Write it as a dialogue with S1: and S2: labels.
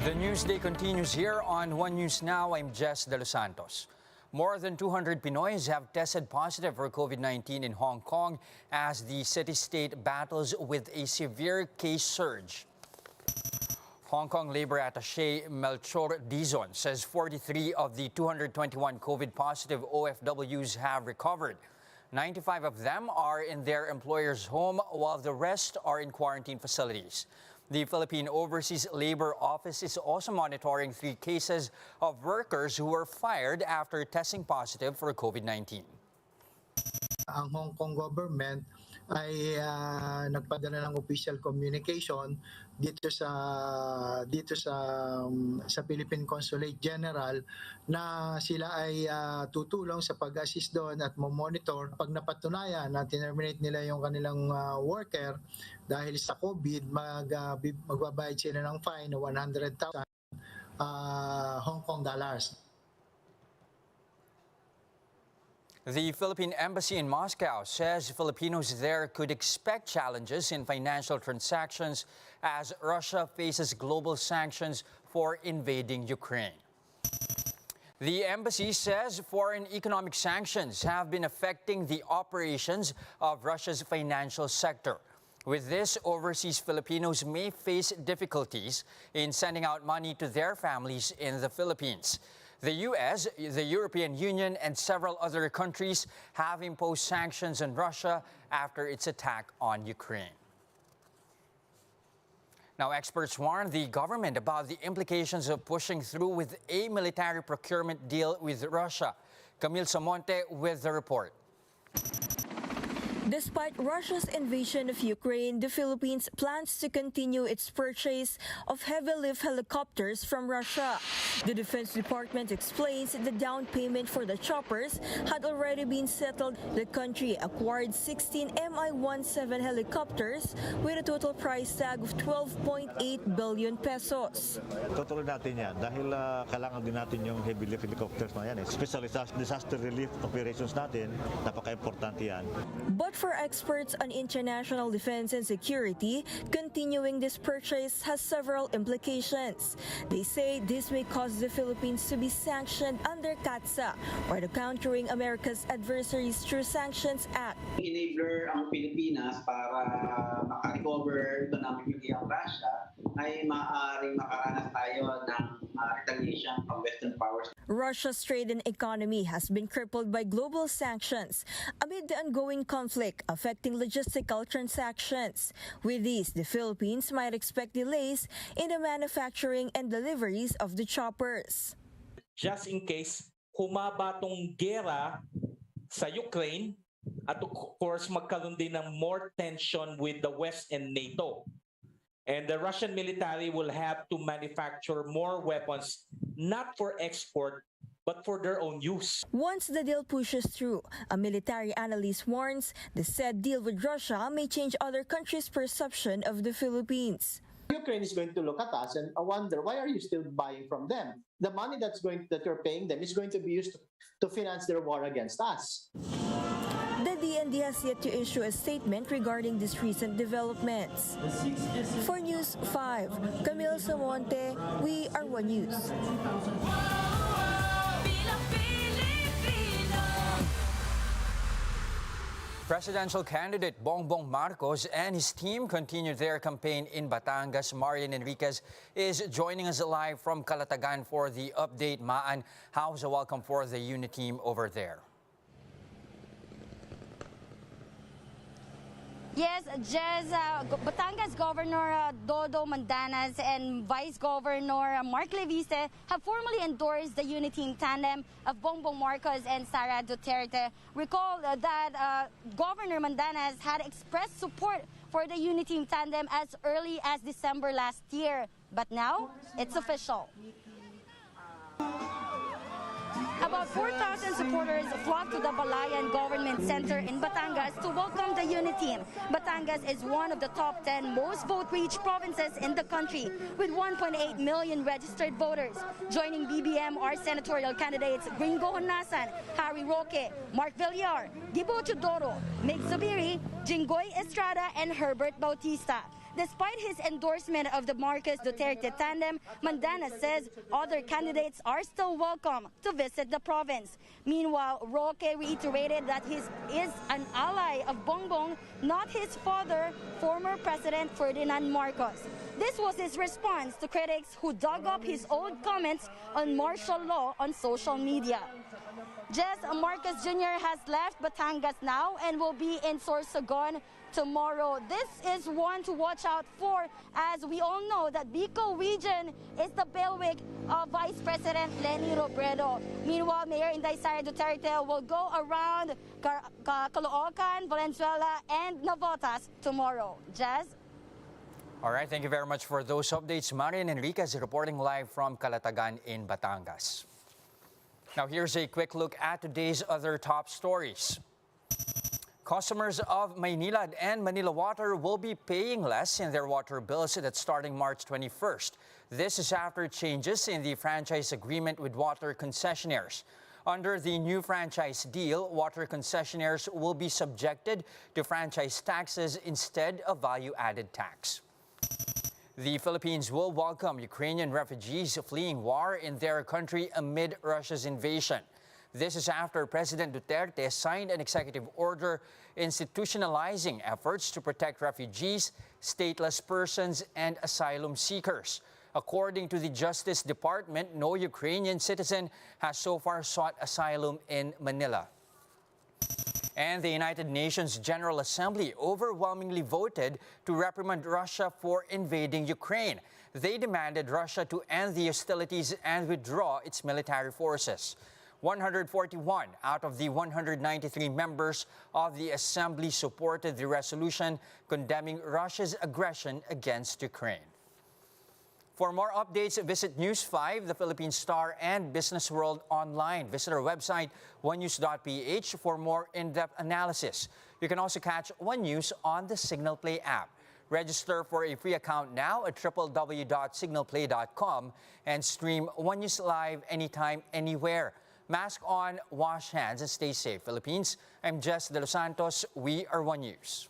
S1: The Newsday continues here on One News Now. I'm Jess De Los Santos. More than 200 Pinoys have tested positive for COVID-19 in Hong Kong as the city-state battles with a severe case surge. Hong Kong Labor Attaché Melchor Dizon says 43 of the 221 COVID-positive OFWs have recovered. 95 of them are in their employer's home, while the rest are in quarantine facilities. The Philippine Overseas Labor Office is also monitoring 3 cases of workers who were fired after testing positive for COVID-19.
S2: Ang Hong Kong government ay nagpadala ng official communication dito sa Philippine Consulate General na sila ay tutulong sa pag-assist doon at monitor pag napatunayan na terminate nila yung kanilang worker dahil sa COVID, magbabayad sila ng fine na 100,000 Hong Kong dollars.
S1: The Philippine Embassy in Moscow says Filipinos there could expect challenges in financial transactions as Russia faces global sanctions for invading Ukraine. The embassy says foreign economic sanctions have been affecting the operations of Russia's financial sector. With this, overseas Filipinos may face difficulties in sending out money to their families in the Philippines. The U.S., the European Union, and several other countries have imposed sanctions on Russia after its attack on Ukraine. Now, experts warn the government about the implications of pushing through with a military procurement deal with Russia. Camille Samonte with the report.
S3: Despite Russia's invasion of Ukraine, the Philippines plans to continue its purchase of heavy-lift helicopters from Russia. The Defense Department explains the down payment for the choppers had already been settled. The country acquired 16 Mi-17 helicopters with a total price tag of 12.8 billion pesos.
S4: Tutuloy natin yan dahil kailangan din natin yung heavy-lift helicopters na yan. Especially sa disaster relief operations natin, napaka-importante yan.
S3: But for experts on international defense and security, continuing this purchase has several implications. They say this may cause the Philippines to be sanctioned under CAATSA, or the Countering America's Adversaries Through Sanctions Act.
S5: Enabler ang Pilipinas para maka-recover economically ang Russia ay maaaring makaranas tayo ng retaliation from Western powers.
S3: Russia's trade and economy has been crippled by global sanctions amid the ongoing conflict affecting logistical transactions. With these, the Philippines might expect delays in the manufacturing and deliveries of the choppers.
S6: Just in case humaba tong gera sa Ukraine at of course magkaroon din ng more tension with the West and NATO. And the Russian military will have to manufacture more weapons, not for export, but for their own use.
S3: Once the deal pushes through, a military analyst warns the said deal with Russia may change other countries' perception of the Philippines.
S7: Ukraine is going to look at us and wonder, why are you still buying from them? The money that you're paying them is going to be used to finance their war against us.
S3: The DND has yet to issue a statement regarding these recent developments. For News 5, Camille Samonte, we are One News.
S1: Presidential candidate Bongbong Marcos and his team continue their campaign in Batangas. Marian Enriquez is joining us live from Calatagan for the update. Maan, how's the welcome for the unit team over there?
S8: Yes, Jez, Batangas Governor Dodo Mandanas and Vice Governor Mark Leviste have formally endorsed the unity tandem of Bongbong Marcos and Sara Duterte. Recall that Governor Mandanas had expressed support for the unity tandem as early as December last year. But now, it's official. About 4,000 supporters flocked to the Balayan Government Center in Batangas to welcome the unit team. Batangas is one of the top 10 most vote-rich provinces in the country, with 1.8 million registered voters. Joining BBM are senatorial candidates Gringo Honasan, Harry Roque, Mark Villar, Gibo Chodoro, Meg Zubiri, Jinggoy Estrada, and Herbert Bautista. Despite his endorsement of the Marcos Duterte tandem, Mandanas says other candidates are still welcome to visit the province. Meanwhile, Roque reiterated that he is an ally of Bongbong, not his father, former President Ferdinand Marcos. This was his response to critics who dug up his old comments on martial law on social media. Jess, Marcos Jr. has left Batangas now and will be in Sorsogon tomorrow. This is one to watch out for, as we all know that Bicol region is the bailiwick of Vice President Leni Robredo. Meanwhile, Mayor Inday Sara Duterte will go around Caloocan, Valenzuela, and Navotas tomorrow. Jazz?
S1: All right, thank you very much for those updates. Marian Enriquez reporting live from Calatagan in Batangas. Now here's a quick look at today's other top stories. Customers of Maynilad and Manila Water will be paying less in their water bills that's starting March 21st. This is after changes in the franchise agreement with water concessionaires. Under the new franchise deal, water concessionaires will be subjected to franchise taxes instead of value-added tax. The Philippines will welcome Ukrainian refugees fleeing war in their country amid Russia's invasion. This is after President Duterte signed an executive order institutionalizing efforts to protect refugees, stateless persons, and asylum seekers. According to the Justice Department, no Ukrainian citizen has so far sought asylum in Manila. And the United Nations General Assembly overwhelmingly voted to reprimand Russia for invading Ukraine. They demanded Russia to end the hostilities and withdraw its military forces. 141 out of the 193 members of the Assembly supported the resolution condemning Russia's aggression against Ukraine. For more updates, visit News 5, the Philippine Star, and Business World online. Visit our website, onenews.ph, for more in-depth analysis. You can also catch One News on the Signal Play app. Register for a free account now at www.signalplay.com and stream One News live anytime, anywhere. Mask on, wash hands, and stay safe. Philippines, I'm Jess De Los Santos. We are One News.